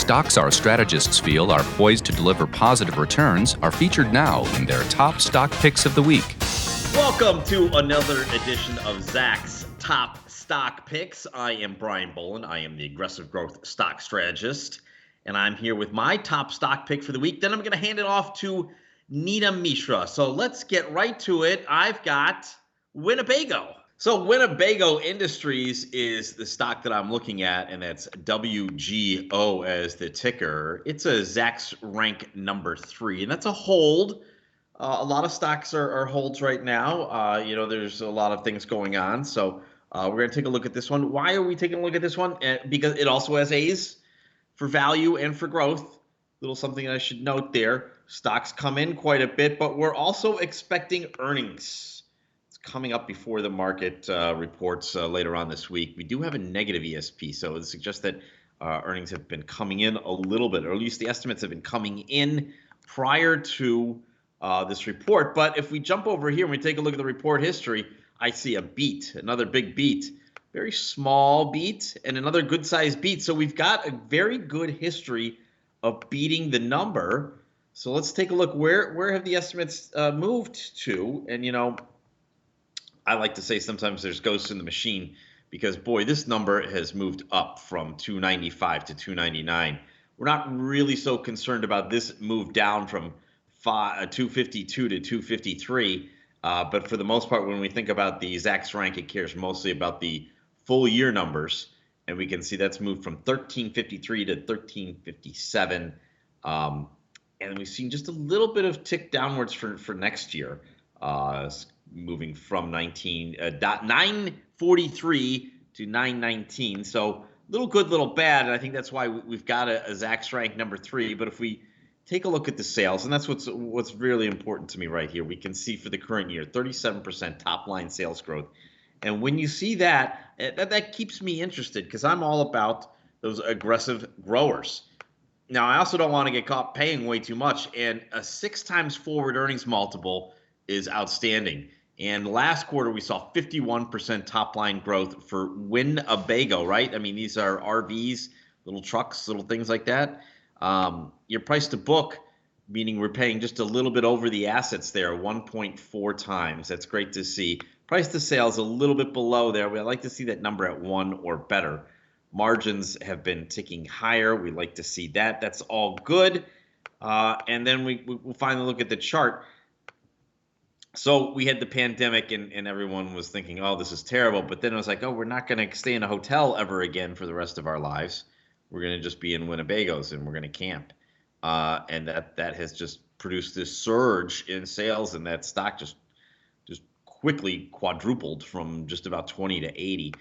Stocks our strategists feel are poised to deliver positive returns are featured now in their top stock picks of the week. Welcome to another edition of Zacks Top Stock Picks. I am Brian Boland. I am the aggressive growth stock strategist, and I'm here with my top stock pick for the week. Then I'm going to hand it off to Nita Mishra. So let's get right to it. I've got Winnebago. So Winnebago Industries is the stock that I'm looking at, and that's WGO as the ticker. It's a Zacks rank number 3, and that's a hold. A lot of stocks are holds right now. There's a lot of things going on. So we're going to take a look at this one. Why are we taking a look at this one? Because it also has A's for value and for growth. Little something I should note there. Stocks come in quite a bit, but we're also expecting earnings. It's coming up before the market reports later on this week. We do have a negative ESP, so it suggests that earnings have been coming in a little bit, or at least the estimates have been coming in prior to this report. But if we jump over here and we take a look at the report history, I see a beat, another big beat, very small beat, and another good-sized beat. So we've got a very good history of beating the number. So let's take a look. Where have the estimates moved to? And, I like to say sometimes there's ghosts in the machine because, boy, this number has moved up from 295 to 299. We're not really so concerned about this move down from 252 to 253. But for the most part, when we think about the Zacks rank, it cares mostly about the full year numbers. And we can see that's moved from 1353 to 1357. And we've seen just a little bit of tick downwards for next year, moving from 943 to 919. So little good, little bad. And I think that's why we've got a Zacks rank number 3. But if we take a look at the sales, and that's what's really important to me right here. We can see for the current year, 37% top line sales growth. And when you see that keeps me interested because I'm all about those aggressive growers. Now, I also don't want to get caught paying way too much, and a 6x forward earnings multiple is outstanding. And last quarter, we saw 51% top line growth for Winnebago, right? I mean, these are RVs, little trucks, little things like that. Your price to book, meaning we're paying just a little bit over the assets there, 1.4 times. That's great to see. Price to sales a little bit below there. We like to see that number at 1 or better. Margins have been ticking higher. We like to see that. That's all good. And then we'll finally look at the chart. So we had the pandemic and everyone was thinking, oh, this is terrible. But then it was like, oh, we're not going to stay in a hotel ever again for the rest of our lives. We're going to just be in Winnebagos and we're going to camp. And that has just produced this surge in sales, and that stock just quickly quadrupled from just about 20 to 80.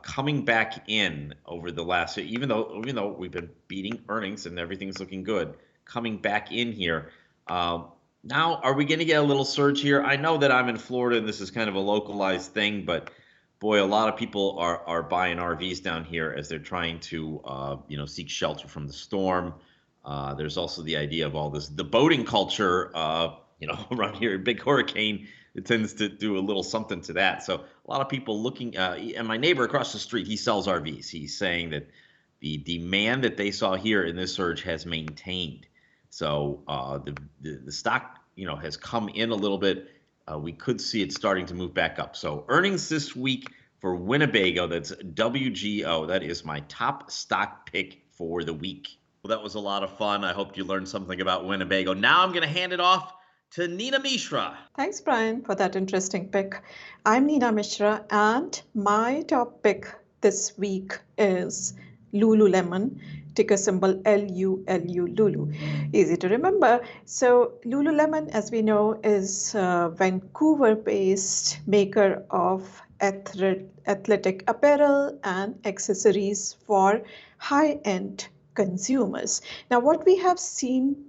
Coming back in over the last, even though we've been beating earnings and everything's looking good, coming back in here. Now, are we going to get a little surge here? I know that I'm in Florida and this is kind of a localized thing, but boy, a lot of people are buying RVs down here as they're trying to, seek shelter from the storm. There's also the idea of all the boating culture, around here, a big hurricane, it tends to do a little something to that. So a lot of people looking, and my neighbor across the street, he sells RVs. He's saying that the demand that they saw here in this surge has maintained. So the stock, has come in a little bit. We could see it starting to move back up. So earnings this week for Winnebago, that's WGO. That is my top stock pick for the week. Well, that was a lot of fun. I hope you learned something about Winnebago. Now I'm going to hand it off to Nita Mishra. Thanks, Brian, for that interesting pick. I'm Nita Mishra, and my top pick this week is Lululemon, ticker symbol LULU, Lulu. Easy to remember. So Lululemon, as we know, is a Vancouver-based maker of athletic apparel and accessories for high-end consumers. Now, what we have seen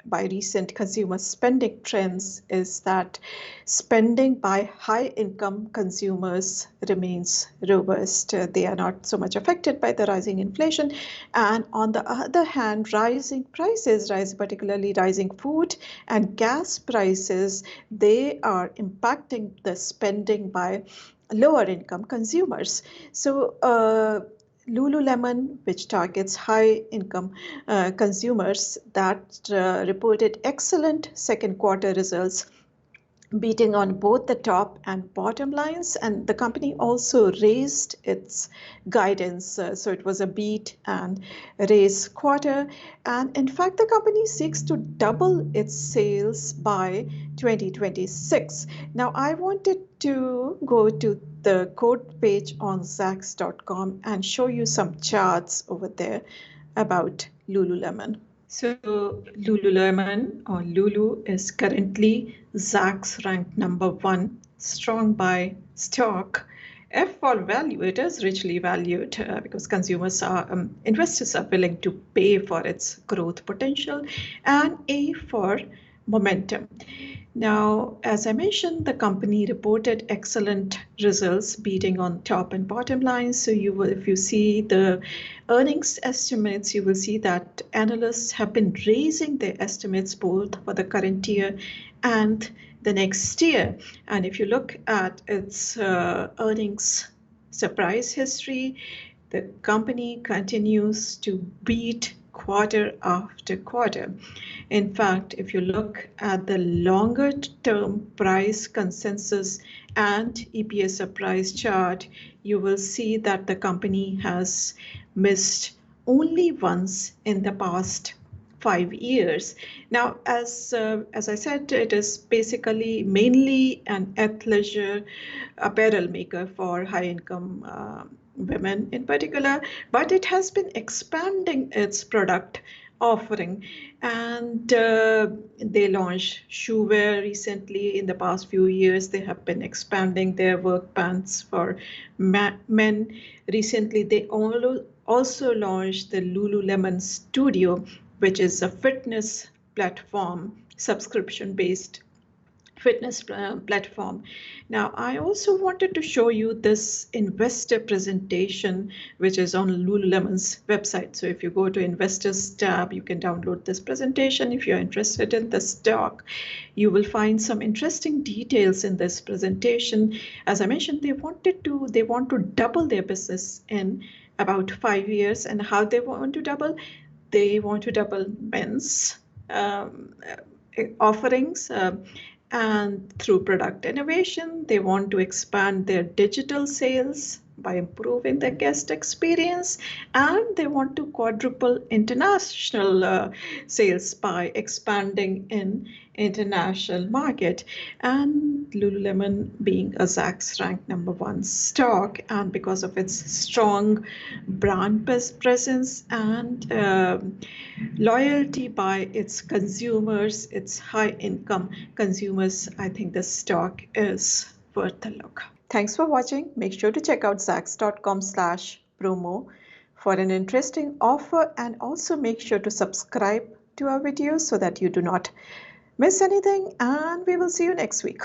by recent consumer spending trends is that spending by high-income consumers remains robust. They are not so much affected by the rising inflation. And on the other hand, rising prices, particularly rising food and gas prices, they are impacting the spending by lower income consumers. So Lululemon, which targets high-income consumers, that reported excellent second quarter results, beating on both the top and bottom lines. And the company also raised its guidance. So it was a beat and raise quarter. And in fact, the company seeks to double its sales by 2026. Now, I wanted to go to the code page on Zacks.com and show you some charts over there about Lululemon. So Lululemon or Lulu is currently Zacks ranked number 1, strong by stock. F for value, it is richly valued because investors are willing to pay for its growth potential, and A for momentum. Now, as I mentioned, the company reported excellent results, beating on top and bottom lines. So if you see the earnings estimates, you will see that analysts have been raising their estimates both for the current year and the next year. And if you look at its earnings surprise history, the company continues to beat quarter after quarter. In fact, if you look at the longer term price consensus and EPS surprise chart, you will see that the company has missed only once in the past 5 years. Now, as I said, it is basically mainly an athleisure apparel maker for high-income women in particular, but it has been expanding its product offering, and they launched shoewear recently. In the past few years, they have been expanding their work pants for men. Recently, they also launched the Lululemon Studio, which is a fitness platform, subscription-based fitness platform. Now, I also wanted to show you this investor presentation, which is on Lululemon's website. So if you go to Investors tab, you can download this presentation. If you're interested in the stock, you will find some interesting details in this presentation. As I mentioned, they want to double their business in about 5 years. And how they want to double? They want to double men's offerings, and through product innovation, they want to expand their digital sales by improving the guest experience, and they want to quadruple international sales by expanding in international market. And Lululemon being a Zacks ranked number 1 stock, and because of its strong brand presence and loyalty by its consumers, its high-income consumers, I think the stock is worth a look. Thanks for watching. Make sure to check out zacks.com/promo for an interesting offer, and also make sure to subscribe to our videos so that you do not miss anything, and we will see you next week.